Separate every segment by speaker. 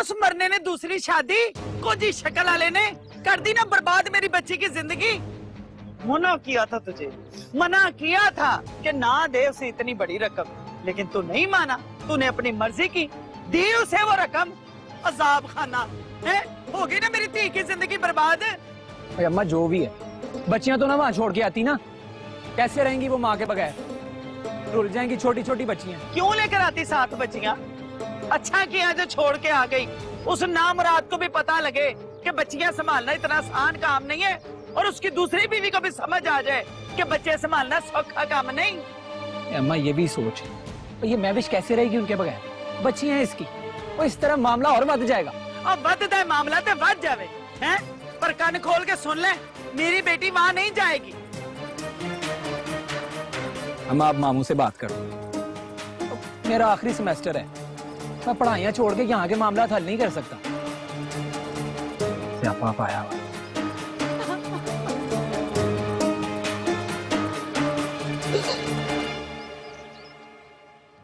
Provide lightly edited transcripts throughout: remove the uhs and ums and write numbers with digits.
Speaker 1: उस मरने ने दूसरी शादी कोजी शक्ल वाले ने कर दी ना बर्बाद मेरी बच्ची की जिंदगी। मना किया था तुझे, मना किया था कि ना दे उसे इतनी बड़ी रकम, लेकिन तू नहीं माना। तूने अपनी मर्जी की, दी उसे वो रकम। अजाब खाना है, होगी ना मेरी धी की जिंदगी बर्बाद।
Speaker 2: अम्मा जो भी है, बच्चियां तो ना वहां छोड़ के आती ना, कैसे रहेंगी वो माँ के बगैर? रुल जाएंगी छोटी छोटी बच्चियां।
Speaker 1: क्यों लेकर आती 7 बच्चियां? अच्छा किया जो छोड़ के आ गई। उस नामुराद को भी पता लगे कि बच्चियां संभालना इतना आसान काम नहीं है, और उसकी दूसरी बीवी को भी समझ आ जाए कि बच्चे संभालना सौखा काम नहीं।
Speaker 2: अम्मा ये भी सोच, तो ये महविश कैसे रहेगी उनके बगैर? बच्ची है इसकी, वो इस तरह मामला और बढ़ जाएगा।
Speaker 1: अब बढ़ता है मामला तो बढ़ जावे हैं, पर कान खोल के सुन ले, मेरी बेटी वहां नहीं जाएगी।
Speaker 2: अम्मा आप मामू से बात करो, मेरा आखिरी सेमेस्टर है, मैं पढ़ाइयाँ छोड़ के यहाँ के मामला हल नहीं कर सकता। स्यापा पाया हुआ।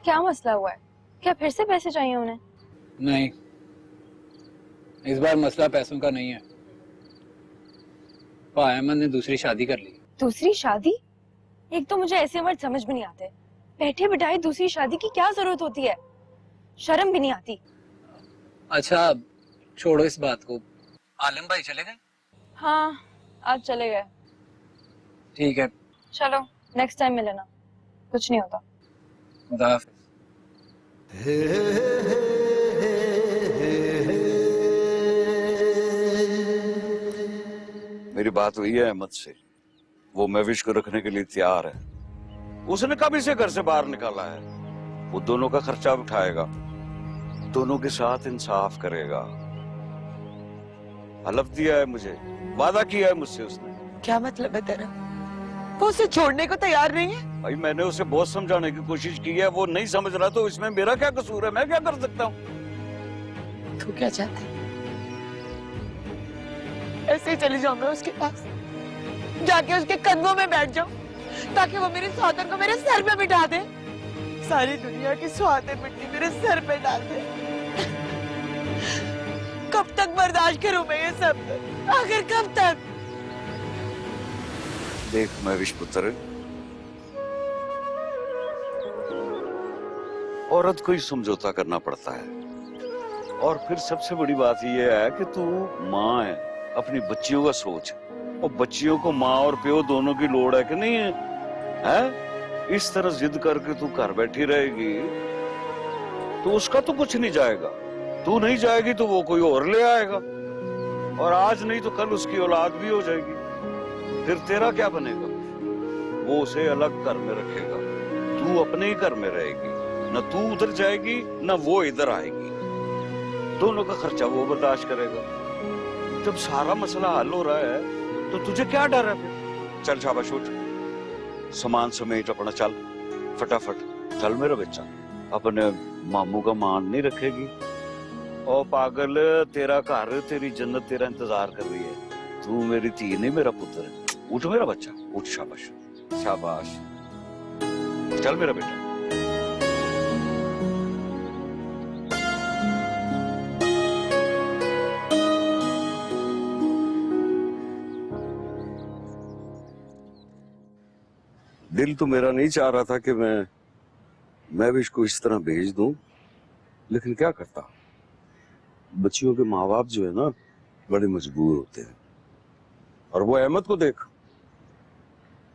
Speaker 3: क्या मसला हुआ है? क्या फिर से पैसे चाहिए उन्हें?
Speaker 2: नहीं, इस बार मसला पैसों का नहीं है। अहमद ने दूसरी शादी कर ली।
Speaker 3: दूसरी शादी? एक तो मुझे ऐसे वर्ड समझ में नहीं आते। बैठे बिठाए दूसरी शादी की क्या जरूरत होती है? शर्म भी नहीं आती।
Speaker 2: अच्छा छोड़ो इस बात को। आलम भाई चले गए?
Speaker 3: हाँ आज चले गए।
Speaker 2: ठीक है
Speaker 3: चलो नेक्स्ट टाइम मिलेना, कुछ नहीं होता।
Speaker 2: खुदा हाफिज।
Speaker 4: मेरी बात हुई है अहमद से, वो महविश को रखने के लिए तैयार है। उसने कब इसे घर से बाहर निकाला है। वो दोनों का खर्चा उठाएगा, दोनों के साथ इंसाफ करेगा। हलफ दिया है मुझे, वादा किया है मुझसे उसने।
Speaker 1: क्या मतलब है तेरा? वो उसे छोड़ने को तैयार नहीं है?
Speaker 4: भाई मैंने उसे बहुत समझाने की कोशिश की है, वो नहीं समझ रहा, तो इसमें मेरा क्या कसूर है? मैं क्या कर सकता हूँ?
Speaker 1: तू क्या चाहता है? ऐसे ही चली जाऊं मैं उसके पास, जाके उसके कदमों में बैठ जाऊं, ताकि वो मेरी सौतन को मेरे सर पे बिठा दे, सारी दुनिया की सुहागन मिट्टी मेरे सर पे डाल दे। कब तक बर्दाश्त करूं मैं ये सब? आखिर कब तक?
Speaker 4: देख महविश पुत्र, औरत को ही समझौता करना पड़ता है। और फिर सबसे बड़ी बात यह है कि तू माँ है, अपनी बच्चियों का सोच। और बच्चियों को माँ और प्यो दोनों की लोड़ है कि नहीं है? हैं? इस तरह जिद करके तू घर बैठी रहेगी तो उसका तो कुछ नहीं जाएगा। तू नहीं जाएगी तो वो कोई और ले आएगा, और आज नहीं तो कल उसकी औलाद भी हो जाएगी। फिर तेरा क्या बनेगा? वो उसे अलग घर में रखेगा, तू अपने ही घर में रहेगी। न तू उधर जाएगी न वो इधर आएगी, दोनों का खर्चा वो बर्दाश्त करेगा। जब सारा मसला हल हो रहा है तो तुझे क्या डर है फिर? चल शाबाश उठ, सामान समेट अपना, चल फटाफट चल मेरा बच्चा। अपने मामू का मान नहीं रखेगी? ओ पागल, तेरा घर तेरी जन्नत तेरा इंतजार कर रही है। तू मेरी धी नहीं मेरा पुत्र है। उठ मेरा बच्चा, उठ, शाबाश शाबाश, चल मेरा बेटा। दिल तो मेरा नहीं चाह रहा था कि मैं भी इसको इस तरह भेज दूं, लेकिन क्या करता। बच्चियों के माँ बाप जो है ना, बड़े मजबूर होते हैं। और वो अहमद को देख,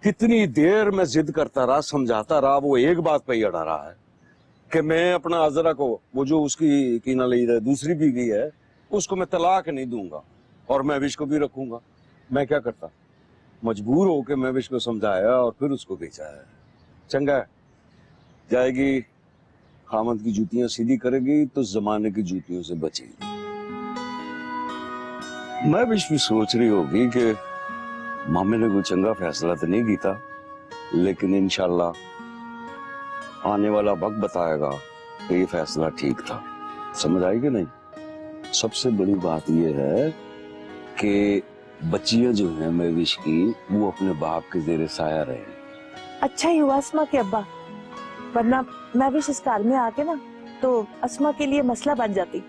Speaker 4: कितनी देर मैं जिद करता रहा, समझाता रहा, वो एक बात पे ही अड़ा रहा है कि मैं अपना आजरा को, वो जो उसकी कीना ली है, दूसरी बीवी है, उसको मैं तलाक नहीं दूंगा और मैं विश को भी रखूंगा। मैं क्या करता, मजबूर होकर मैं विश को समझाया और फिर उसको भेजा है। चंगा है, जाएगी, खामद की जूतियां सीधी करेगी तो जमाने की जूतियों से बचेगी। मैं भी सोच रही होगी कि मामे ने कोई चंगा फैसला तो नहीं किया, लेकिन इंशाल्लाह आने वाला वक्त बताएगा कि ये फैसला ठीक था। समझ आई कि नहीं? सबसे बड़ी बात यह है कि बच्चियां जो हैं महविश की, वो अपने बाप के जेरे साया रहे।
Speaker 5: अच्छा ही हुआ अस्मा के अब्बा, वरना महविश इस कार में आके ना तो अस्मा के लिए मसला बन जाती।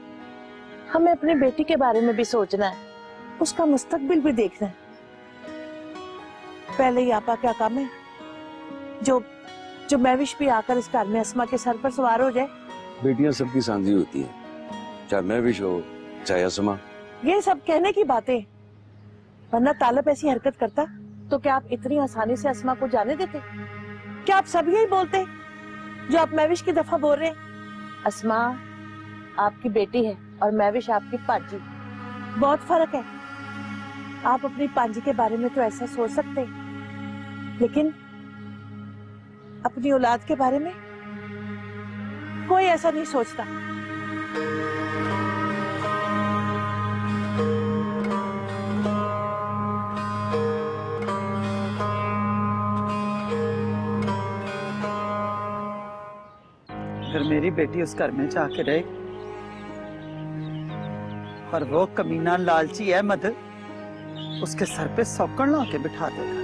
Speaker 5: हमें अपनी बेटी के बारे में भी सोचना है, उसका मुस्तकबिल भी देखना है। पहले ही आपा क्या काम है जो जो महविश भी आकर इस घर में अस्मा के सर पर सवार हो जाए।
Speaker 6: बेटियां सबकी सांझी होती हैं, चाहे महविश हो चाहे अस्मा।
Speaker 5: ये सब कहने की बातें, वरना तालब ऐसी हरकत करता तो क्या आप इतनी आसानी से अस्मा को जाने देते? क्या आप सब यही बोलते जो आप महविश की दफा बोल रहे हैं? अस्मा आपकी बेटी है और महविश आपकी पाजी, बहुत फर्क है। आप अपनी पाजी के बारे में तो ऐसा सोच सकते हैं, लेकिन अपनी औलाद के बारे में कोई ऐसा नहीं सोचता।
Speaker 1: अगर मेरी बेटी उस घर में जाके रहे और वो कमीना लालची अहमद उसके सर पे सौकड़ ला के बिठा देगा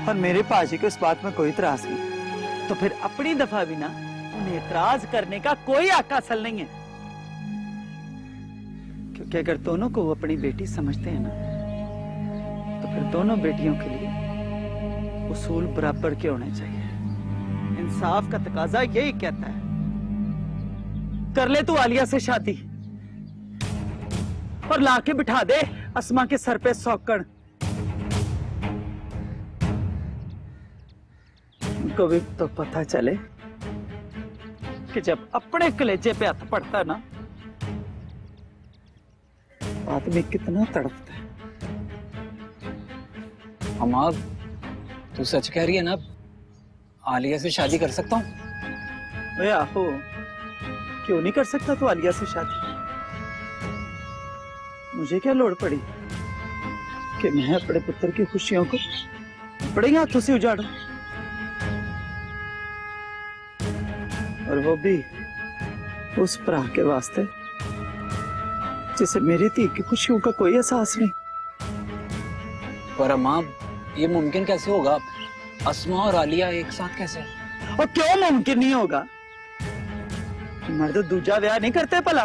Speaker 1: और मेरे पाजी को इस बात में कोई इतराज नहीं, तो फिर अपनी दफा भी ना उन्हें इतराज करने का कोई हक हासिल नहीं है। क्योंकि अगर दोनों को वो अपनी बेटी समझते हैं ना, तो फिर दोनों बेटियों के लिए उसूल बराबर के होने चाहिए। इंसाफ का तकाजा यही कहता है। कर ले तू आलिया से शादी और लाके बिठा दे अस्मा के सर पे सौकड़। उनको भी तो पता चले कि जब अपने कलेजे पे हाथ पड़ता है ना, आदमी कितना तड़पता है।
Speaker 2: अम्मा तू सच कह रही है ना, आलिया से शादी कर सकता हूँ?
Speaker 1: ओए आहो, क्यों नहीं कर सकता तू आलिया से शादी? मुझे क्या लोड़ पड़ी कि मैं अपने पुत्र की खुशियों को बड़े हाथों से उजाड़ूं, और वो भी उस भरा के वास्ते जिसे मेरी धी की खुशियों का कोई एहसास नहीं।
Speaker 2: पर अम्मा ये मुमकिन कैसे होगा? अस्मा और आलिया एक साथ कैसे?
Speaker 1: और क्यों मुमकिन नहीं होगा? मर्द दूजा ब्याह नहीं करते भला?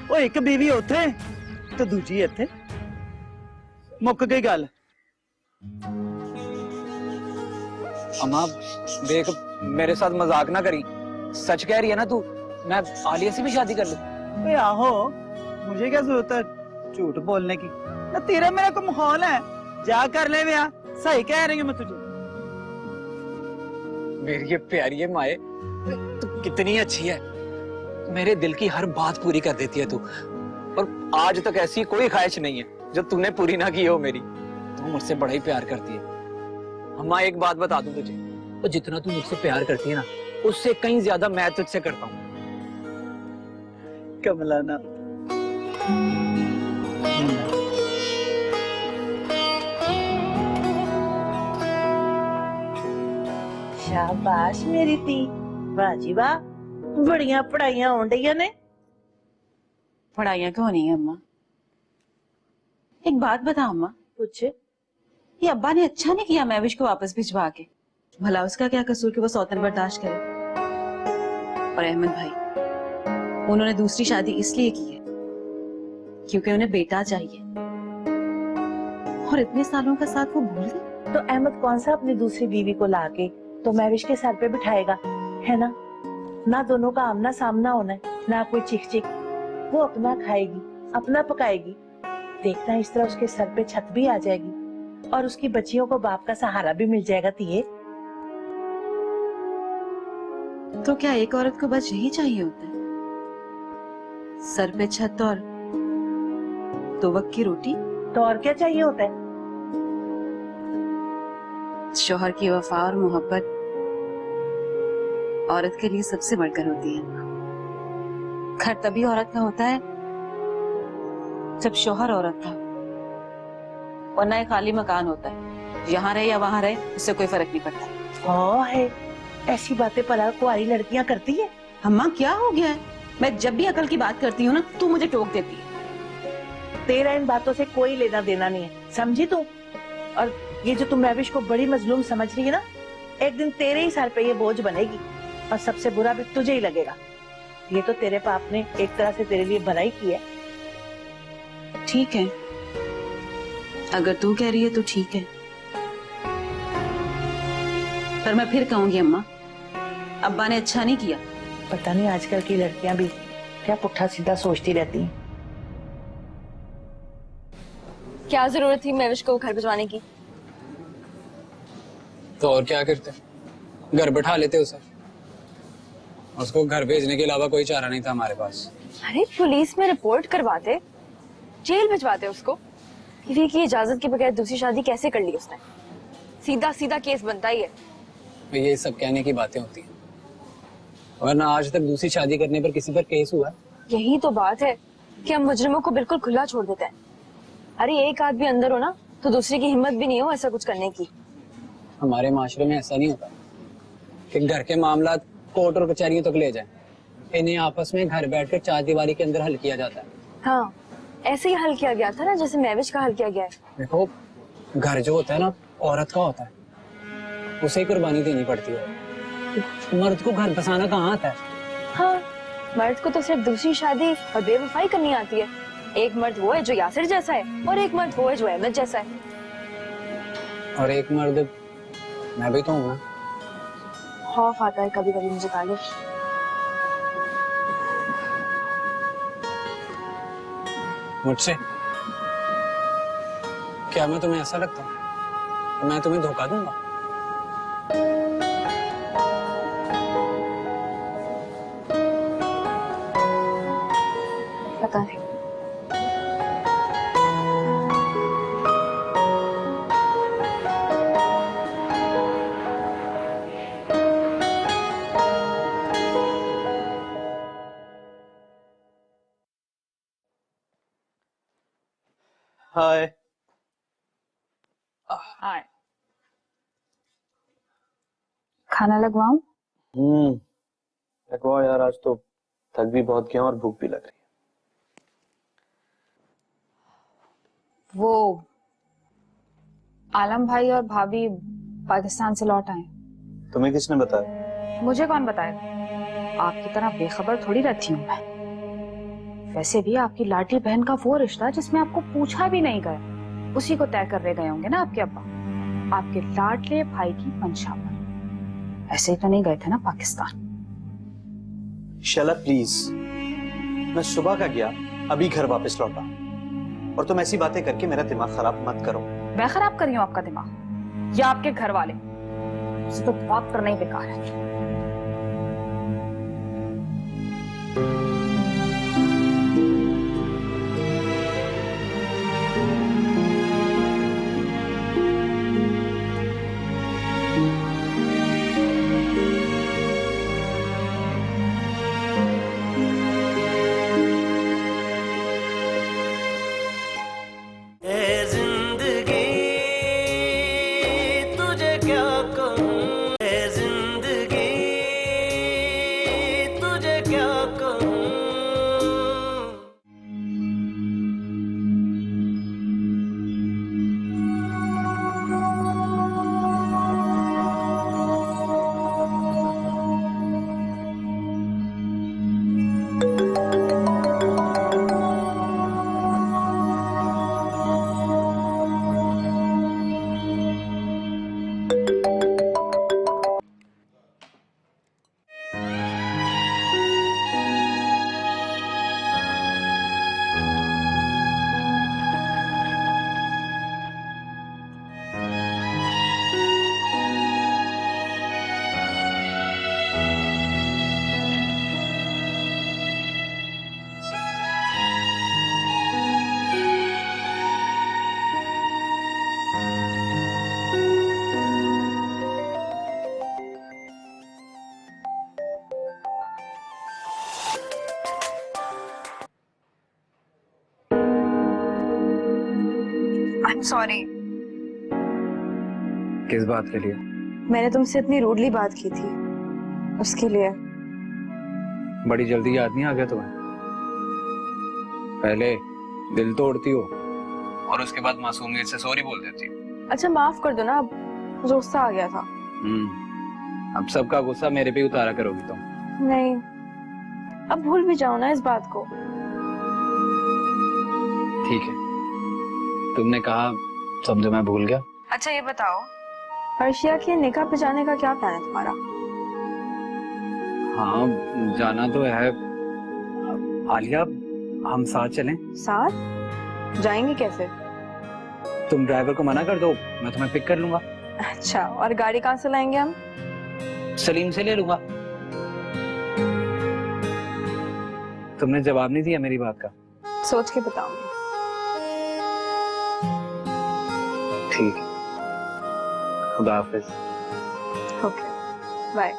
Speaker 1: वो एक बीवी होते तो दूजी इत्थे, मुक गई गल।
Speaker 2: अम्मा देख, मेरे साथ मजाक ना करी, सच कह रही है ना तू? मैं आलिया से भी शादी कर लूं?
Speaker 1: ओए आहो, मुझे क्या जरूरत है झूठ बोलने की? ना तेरा मेरा को माहौल है, जा कर ले ब्याह। सही कह रही हूँ मैं तुझे।
Speaker 2: मेरी ये प्यारी है माए, तू कितनी अच्छी है, मेरे दिल की हर बात पूरी कर देती है तू, और आज तक ऐसी कोई ख्वाहिश नहीं है जो तूने पूरी ना की हो मेरी। तू मुझसे बड़ा ही प्यार करती है अम्मा। एक बात बता दूं तुझे, तो जितना तू मुझसे प्यार करती है ना, उससे कहीं ज्यादा मैं तुझसे करता हूँ।
Speaker 1: कमलाना,
Speaker 5: शाबाश मेरी धी, वाह जी वाह, बड़ियां पढ़ाइयां होन डईयां ने।
Speaker 7: पढ़ाइयाँ क्यों नहीं है अम्मा? एक बात बता अम्मा,
Speaker 5: कुछ
Speaker 7: ये अब्बा ने अच्छा नहीं किया महविश को वापस भिजवा के। भला उसका क्या कसूर कि वो सौतन बर्दाश्त करे? और अहमद भाई, उन्होंने दूसरी शादी इसलिए की है क्योंकि उन्हें बेटा चाहिए, और इतने सालों का साथ वो भूल गए।
Speaker 5: तो अहमद कौन सा अपनी दूसरी बीवी को लाके तो महविश के सर पे बिठाएगा, है ना? ना दोनों का आमना सामना होना है, ना कोई चिक चिक। वो अपना खाएगी, अपना पकाएगी, देखना इस तरह उसके सर पे छत भी आ जाएगी और उसकी बच्चियों को बाप का सहारा भी मिल जाएगा। तिये,
Speaker 7: तो क्या एक औरत को बस यही चाहिए होता है? सर पे छत और 2 वक्त की रोटी?
Speaker 5: तो और क्या चाहिए होता है?
Speaker 7: शौहर की वफा और मोहब्बत औरत के लिए सबसे बढ़कर होती है। घर तभी औरत का होता है जब शौहर औरत का, वरना एक खाली मकान होता है, यहाँ रहे या वहां रहे उससे कोई फर्क नहीं पड़ता।
Speaker 5: हाँ है, ऐसी बातें भला कुंवारी लड़कियां करती है?
Speaker 7: अम्मा क्या हो गया है? मैं जब भी अकल की बात करती हूँ ना, तू मुझे टोक देती है।
Speaker 5: तेरा इन बातों से कोई लेना देना नहीं है, समझी तू? और ये जो तुम महविश को बड़ी मजलूम समझ रही है ना, एक दिन तेरे ही सर पे ये बोझ बनेगी और सबसे बुरा भी तुझे ही लगेगा। ये तो तेरे बाप ने एक तरह से तेरे लिए भलाई की है।
Speaker 7: ठीक है, अगर तू कह रही है तो ठीक है, पर मैं फिर कहूंगी अम्मा, अब्बा ने अच्छा नहीं किया।
Speaker 5: पता नहीं आजकल की लड़कियां भी क्या पुट्ठा सीधा सोचती रहती हैं।
Speaker 3: क्या जरूरत थी महविश को घर भिजवाने की?
Speaker 2: तो और क्या करते, घर बैठा लेते उसे। उसको घर भेजने के अलावा कोई चारा नहीं था हमारे पास।
Speaker 3: अरे पुलिस में रिपोर्ट करवाते, जेल भिजवाते उसको। बीवी की इजाजत के बगैर दूसरी शादी कैसे कर ली उसने? सीधा सीधा केस बनता ही है।
Speaker 2: ये सब कहने की बातें होती हैं, वरना आज तक दूसरी शादी करने पर किसी पर केस हुआ?
Speaker 3: यही तो बात है कि हम मुजरिमों को बिल्कुल खुला छोड़ देते हैं। अरे एक आदमी अंदर हो ना तो दूसरे की हिम्मत भी नहीं हो ऐसा कुछ करने की।
Speaker 2: हमारे माशरे में ऐसा नहीं होता कि घर के मामला कोर्ट और कचहरियों तक ले जाएं। इन्हें आपस में घर बैठकर चार दीवारी के अंदर हल किया जाता है।
Speaker 3: हाँ, ऐसे ही हल किया गया था ना जैसे महविश का हल किया गया है।
Speaker 2: देखो, घर जो होता है ना औरत का होता है, उसे ही कुर्बानी देनी पड़ती है। मर्द को घर बसाना कहाँ आता है?
Speaker 3: हाँ, मर्द को तो सिर्फ दूसरी शादी और बेवफाई करनी आती है। एक मर्द वो है जो यासिर जैसा है और एक मर्द वो है जो अहमद जैसा है।
Speaker 2: और एक मर्द मैं भी तो हूँ ना।
Speaker 3: खौफ आता है कभी कभी मुझे तालिब।
Speaker 2: मुझसे क्या मैं तुम्हें ऐसा लगता हूँ कि मैं तुम्हें धोखा दूंगा?
Speaker 3: पता नहीं।
Speaker 8: हाय।
Speaker 3: हाय। खाना लगवाऊं?
Speaker 8: लगवाओ यार, आज तो थक भी बहुत गया और भूख भी लग रही है।
Speaker 9: वो आलम भाई और भाभी पाकिस्तान से लौट आए।
Speaker 8: तुम्हें किसने बताया?
Speaker 9: मुझे कौन बताएगा? आपकी तरह बेखबर थोड़ी रहती हूँ मैं। वैसे भी आपकी लाडली बहन का वो रिश्ता जिसमें आपको पूछा भी नहीं गया, उसी को तय कर गए होंगे ना आपके अब्बा, आपके लाडले भाई की मंशा पर। ऐसे ही तो नहीं गए थे ना पाकिस्तान।
Speaker 8: शला प्लीज, मैं सुबह का गया, अभी घर वापस लौटा, और तुम ऐसी बातें करके मेरा दिमाग खराब मत करो।
Speaker 9: मैं खराब कर रही हूँ आपका दिमाग या आपके घर वाले? उसे तो बात करना ही बेकार है।
Speaker 3: I'm sorry.
Speaker 2: किस बात के लिए?
Speaker 3: मैंने तुमसे इतनी रूडली बात की थी, उसके लिए।
Speaker 2: बड़ी जल्दी याद नहीं आ गया तुम्हें? पहले दिल तोड़ती हो और उसके बाद मासूमियत से सॉरी बोल देती हो।
Speaker 3: अच्छा माफ कर दो ना, अब मुझे गुस्सा आ गया था।
Speaker 2: अब सबका गुस्सा मेरे पे उतारा करोगी तुम?
Speaker 3: नहीं, अब भूल भी जाओ ना इस बात को।
Speaker 2: ठीक है, तुमने कहा समझो, मैं भूल गया।
Speaker 3: अच्छा ये बताओ, अर्शिया के निकाह पे जाने का क्या प्लान है तुम्हारा?
Speaker 2: हाँ जाना तो है। आलिया, हम साथ चलें?
Speaker 3: साथ जाएंगे कैसे?
Speaker 2: तुम ड्राइवर को मना कर दो, मैं तुम्हें पिक कर लूंगा।
Speaker 3: अच्छा, और गाड़ी कहाँ से लाएंगे हम?
Speaker 2: सलीम से ले लूंगा। तुमने जवाब नहीं दिया मेरी बात का।
Speaker 3: सोच के बताऊंगी।
Speaker 2: ठीक है, खुदा हाफिज।
Speaker 3: Okay, bye.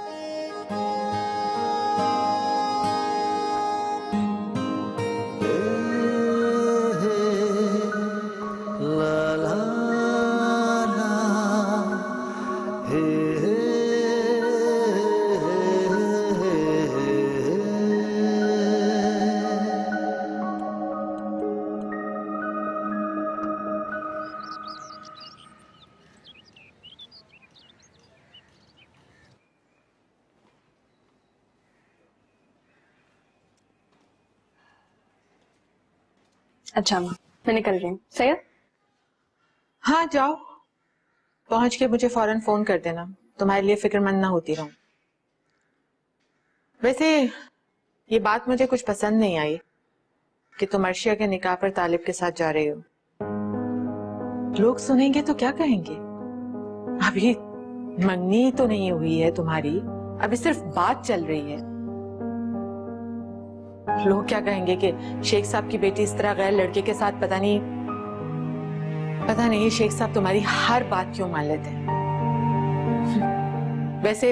Speaker 3: अच्छा मैं निकल रही हूँ। सही है?
Speaker 5: हाँ जाओ, पहुंच के मुझे फौरन फोन कर देना, तुम्हारे लिए फिक्रमंद ना होती रहूं। वैसे ये बात मुझे कुछ पसंद नहीं आई कि तुम अर्शिया के निकाह पर तालिब के साथ जा रही हो। लोग सुनेंगे तो क्या कहेंगे? अभी मंगनी तो नहीं हुई है तुम्हारी, अभी सिर्फ बात चल रही है। लोग क्या कहेंगे कि शेख साहब की बेटी इस तरह गैर लड़के के साथ, पता नहीं शेख साहब तुम्हारी हर बात क्यों मान लेते हैं। वैसे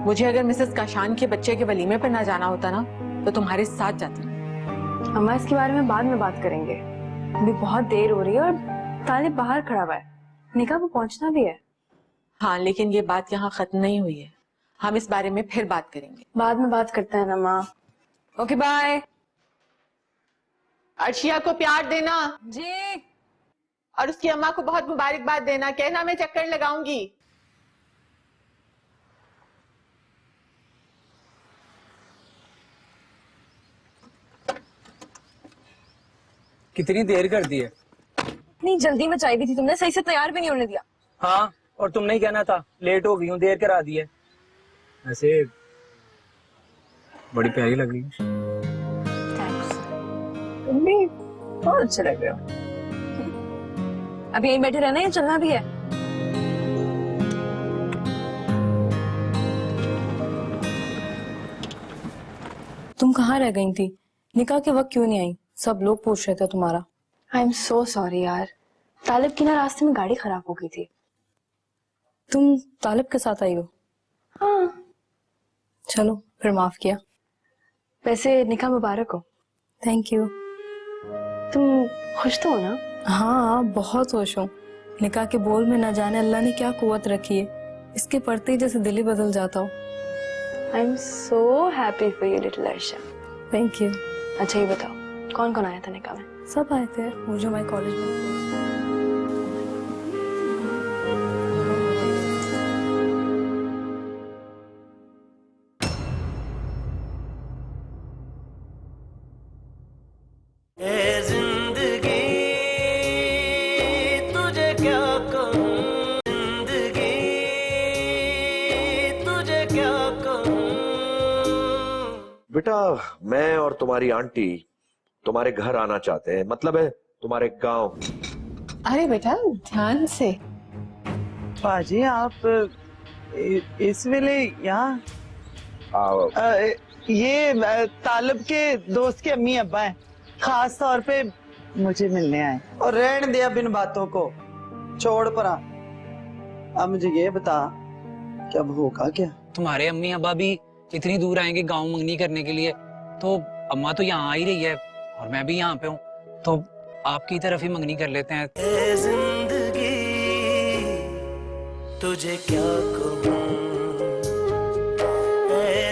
Speaker 5: मुझे अगर मिसेस काशान के बच्चे के वलीमे पर ना जाना होता ना तो तुम्हारे साथ जाती।
Speaker 3: अम्मा इसके बारे में बाद में बात करेंगे, अभी बहुत देर हो रही है और तालिब बाहर खड़ा हुआ है, निकाह पे पहुंचना भी है।
Speaker 5: हाँ लेकिन ये बात यहाँ खत्म नहीं हुई है, हम इस बारे में फिर बात करेंगे।
Speaker 3: बाद में बात करते हैं ना माँ। Okay bye.
Speaker 5: अर्शिया को प्यार देना
Speaker 3: जी।
Speaker 5: और उसकी अम्मा को बहुत मुबारकबाद देना, कहना मैं चक्कर लगाऊंगी।
Speaker 2: कितनी देर कर दी है?
Speaker 3: इतनी जल्दी में चाहिए थी तुमने, सही से तैयार भी नहीं होने दिया।
Speaker 2: हाँ, और तुमने ही कहना था लेट हो गई हूँ, देर करा दी है। वैसे बड़ी प्यारी लग रही है।
Speaker 3: थैंक्स, तुम भी बहुत अच्छे लग रहे हो। अभी यहीं बैठे रहना या चलना भी है? तुम कहाँ रह गई थी? निकाह के वक्त क्यों नहीं आई? सब लोग पूछ रहे थे तुम्हारा। आई एम सो सॉरी यार, तालिब की ना रास्ते में गाड़ी खराब हो गई थी। तुम तालिब के साथ आई हो? हाँ। चलो फिर माफ किया। वैसे निकाह मुबारक हो। Thank you. तुम खुश तो हो ना? हाँ बहुत खुश हूँ। निकाह के बोल में न जाने अल्लाह ने क्या कुव्वत रखी है, इसके पढ़ते ही जैसे दिल ही बदल जाता हो। I am so happy for you little Arshiya. Thank you. अच्छा ये बताओ कौन कौन आया था निकाह में? सब आए थे, वो जो हमारे कॉलेज में।
Speaker 10: बेटा मैं और तुम्हारी आंटी तुम्हारे घर आना चाहते हैं, मतलब है तुम्हारे गांव।
Speaker 5: अरे बेटा ध्यान से।
Speaker 1: बाजी आप इस वेले यहाँ? ये तालिब के दोस्त के अम्मी अब्बा हैं, खास तौर पे मुझे मिलने आए। और रहने दिया बिन बातों को, छोड़ परा। अब मुझे ये बता क्या होगा क्या?
Speaker 2: तुम्हारे अम्मी अब्बा भी इतनी दूर आएंगे गांव मंगनी करने के लिए, तो अम्मा तो यहाँ आ ही रही है और मैं भी यहाँ पे हूँ, तो आपकी तरफ ही मंगनी कर लेते हैं।
Speaker 11: जिंदगी तुझे क्या कहूँ,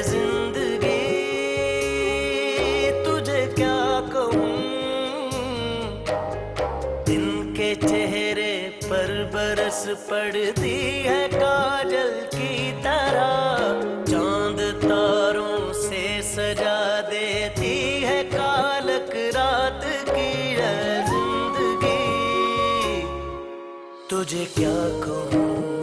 Speaker 11: जिंदगी तुझे क्या कहूँ, दिन के चेहरे पर बरस पड़ती है काजल की तरह, चांद तारों से सजा दे है कालक रात की है जिंदगी, तुझे क्या कहूँ